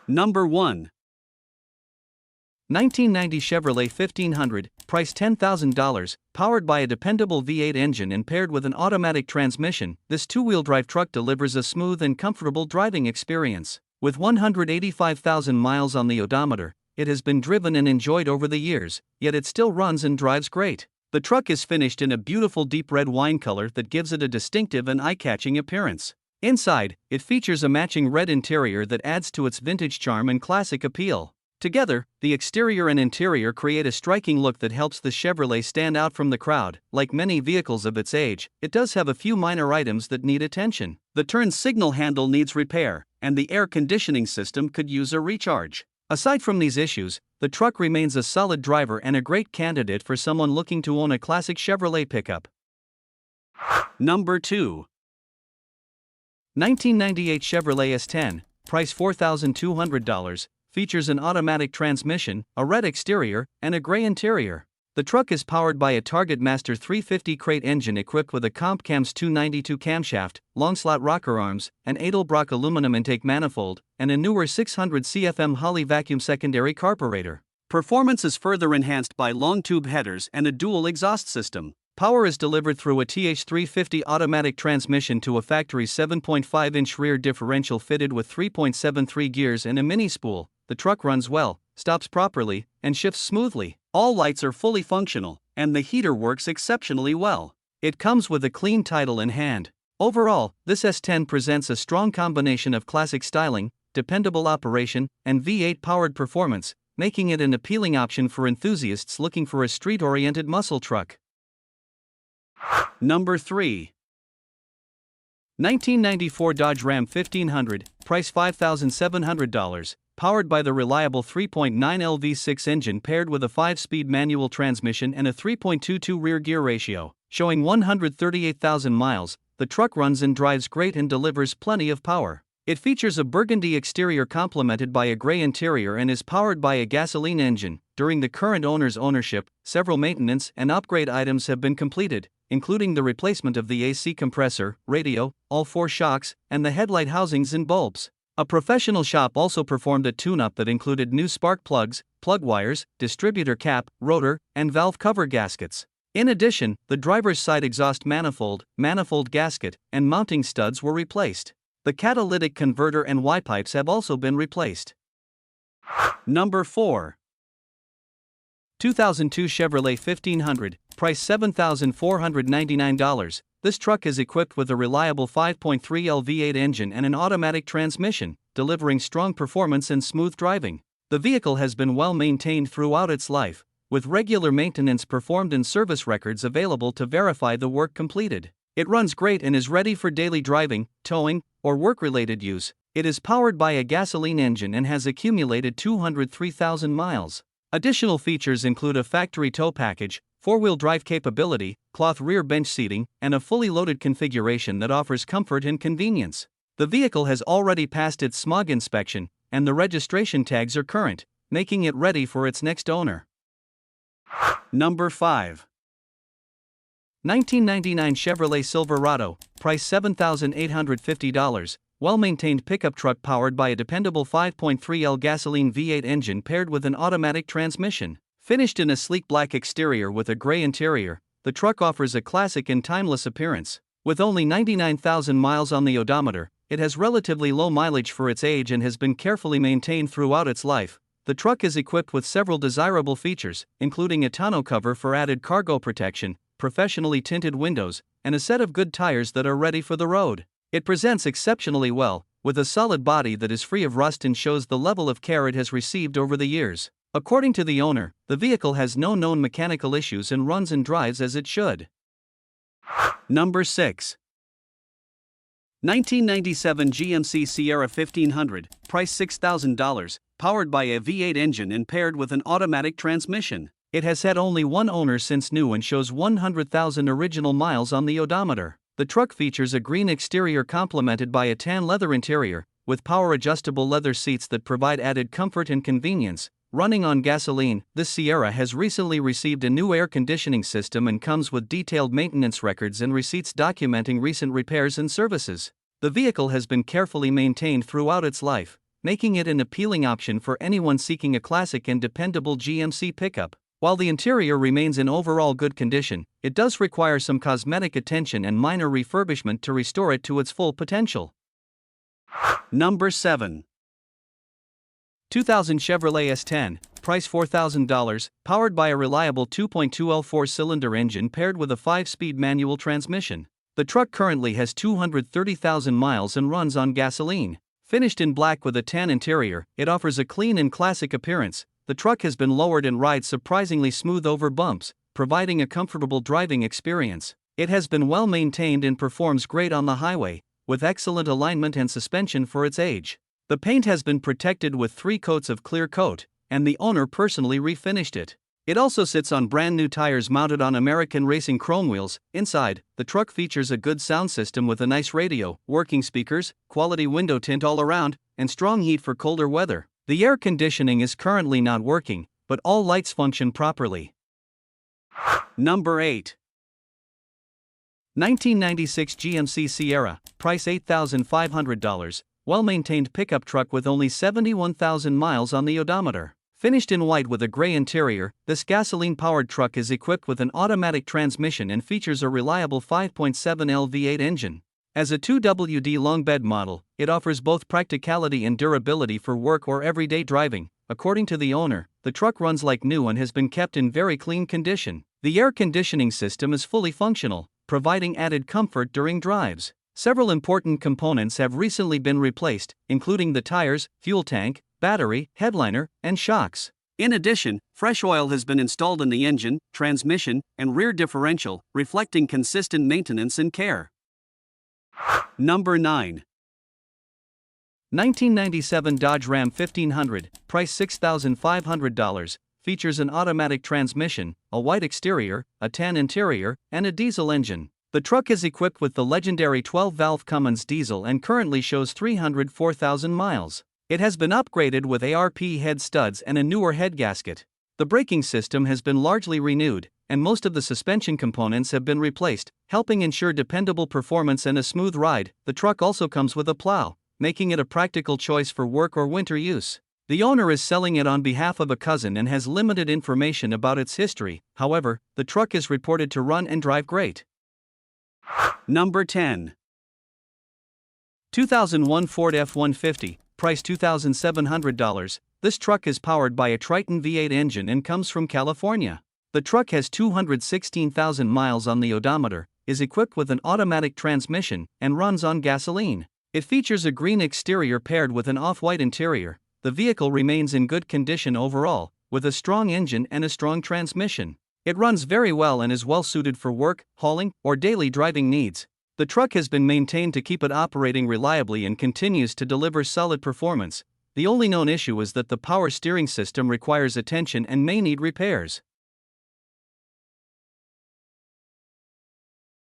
Number 1. 1990 Chevrolet 1500, price $10,000, powered by a dependable V8 engine and paired with an automatic transmission. This two-wheel drive truck delivers a smooth and comfortable driving experience. With 185,000 miles on the odometer, it has been driven and enjoyed over the years, yet it still runs and drives great. The truck is finished in a beautiful deep red wine color that gives it a distinctive and eye-catching appearance. Inside, it features a matching red interior that adds to its vintage charm and classic appeal. Together, the exterior and interior create a striking look that helps the Chevrolet stand out from the crowd. Like many vehicles of its age, it does have a few minor items that need attention. The turn signal handle needs repair, and the air conditioning system could use a recharge. Aside from these issues, the truck remains a solid driver and a great candidate for someone looking to own a classic Chevrolet pickup. Number 2. 1998 Chevrolet S10, price $4,200, features an automatic transmission, a red exterior, and a gray interior. The truck is powered by a Target Master 350 crate engine equipped with a Compcams 292 camshaft, long slot rocker arms, an Edelbrock aluminum intake manifold, and a newer 600 CFM Holley vacuum secondary carburetor. Performance is further enhanced by long tube headers and a dual exhaust system. Power is delivered through a TH350 automatic transmission to a factory 7.5-inch rear differential fitted with 3.73 gears and a mini spool. The truck runs well, stops properly, and shifts smoothly. All lights are fully functional, and the heater works exceptionally well. It comes with a clean title in hand. Overall, this S10 presents a strong combination of classic styling, dependable operation, and V8 powered performance, making it an appealing option for enthusiasts looking for a street-oriented muscle truck. Number 3. 1994 Dodge Ram 1500, price $5,700, powered by the reliable 3.9L V6 engine paired with a 5-speed manual transmission and a 3.22 rear gear ratio. Showing 138,000 miles, the truck runs and drives great and delivers plenty of power. It features a burgundy exterior complemented by a gray interior and is powered by a gasoline engine. During the current owner's ownership, several maintenance and upgrade items have been completed, including the replacement of the AC compressor, radio, all 4 shocks, and the headlight housings and bulbs. A professional shop also performed a tune-up that included new spark plugs, plug wires, distributor cap, rotor, and valve cover gaskets. In addition, the driver's side exhaust manifold gasket, and mounting studs were replaced. The catalytic converter and Y-pipes have also been replaced. Number 4. 2002 Chevrolet 1500, price $7,499. This truck is equipped with a reliable 5.3L V8 engine and an automatic transmission, delivering strong performance and smooth driving. The vehicle has been well maintained throughout its life, with regular maintenance performed and service records available to verify the work completed. It runs great and is ready for daily driving, towing, or work-related use. It is powered by a gasoline engine and has accumulated 203,000 miles. Additional features include a factory tow package, 4-wheel drive capability, cloth rear bench seating, and a fully loaded configuration that offers comfort and convenience. The vehicle has already passed its smog inspection, and the registration tags are current, making it ready for its next owner. Number 5. 1999 Chevrolet Silverado, price $7,850, well-maintained pickup truck powered by a dependable 5.3L gasoline V8 engine paired with an automatic transmission. Finished in a sleek black exterior with a gray interior, the truck offers a classic and timeless appearance. With only 99,000 miles on the odometer, it has relatively low mileage for its age and has been carefully maintained throughout its life. The truck is equipped with several desirable features, including a tonneau cover for added cargo protection, professionally tinted windows, and a set of good tires that are ready for the road. It presents exceptionally well, with a solid body that is free of rust and shows the level of care it has received over the years. According to the owner, the vehicle has no known mechanical issues and runs and drives as it should. Number 6. 1997 GMC Sierra 1500, price $6,000, powered by a V8 engine and paired with an automatic transmission. It has had only one owner since new and shows 100,000 original miles on the odometer. The truck features a green exterior complemented by a tan leather interior, with power-adjustable leather seats that provide added comfort and convenience. Running on gasoline, this Sierra has recently received a new air conditioning system and comes with detailed maintenance records and receipts documenting recent repairs and services. The vehicle has been carefully maintained throughout its life, making it an appealing option for anyone seeking a classic and dependable GMC pickup. While the interior remains in overall good condition, it does require some cosmetic attention and minor refurbishment to restore it to its full potential. Number 7. 2000 Chevrolet S10, price $4,000, powered by a reliable 2.2L 4-cylinder engine paired with a 5-speed manual transmission. The truck currently has 230,000 miles and runs on gasoline. Finished in black with a tan interior, it offers a clean and classic appearance. The truck has been lowered and rides surprisingly smooth over bumps, providing a comfortable driving experience. It has been well maintained and performs great on the highway, with excellent alignment and suspension for its age. The paint has been protected with 3 coats of clear coat, and the owner personally refinished it. It also sits on brand new tires mounted on American Racing chrome wheels. Inside, the truck features a good sound system with a nice radio, working speakers, quality window tint all around, and strong heat for colder weather. The air conditioning is currently not working, but all lights function properly. Number 8. 1996 GMC Sierra, price $8,500, well-maintained pickup truck with only 71,000 miles on the odometer. Finished in white with a gray interior, this gasoline-powered truck is equipped with an automatic transmission and features a reliable 5.7L V8 engine. As a 2WD long bed model, it offers both practicality and durability for work or everyday driving. According to the owner, the truck runs like new and has been kept in very clean condition. The air conditioning system is fully functional, providing added comfort during drives. Several important components have recently been replaced, including the tires, fuel tank, battery, headliner, and shocks. In addition, fresh oil has been installed in the engine, transmission, and rear differential, reflecting consistent maintenance and care. Number 9. 1997 Dodge Ram 1500, price $6,500, features an automatic transmission, a white exterior, a tan interior, and a diesel engine. The truck is equipped with the legendary 12-valve Cummins diesel and currently shows 304,000 miles. It has been upgraded with ARP head studs and a newer head gasket. The braking system has been largely renewed, and most of the suspension components have been replaced, helping ensure dependable performance and a smooth ride. The truck also comes with a plow, making it a practical choice for work or winter use. The owner is selling it on behalf of a cousin and has limited information about its history. However, the truck is reported to run and drive great. Number 10. 2001 Ford F-150, price $2,700. This truck is powered by a Triton V8 engine and comes from California. The truck has 216,000 miles on the odometer, is equipped with an automatic transmission, and runs on gasoline. It features a green exterior paired with an off-white interior. The vehicle remains in good condition overall, with a strong engine and a strong transmission. It runs very well and is well suited for work, hauling, or daily driving needs. The truck has been maintained to keep it operating reliably and continues to deliver solid performance. The only known issue is that the power steering system requires attention and may need repairs.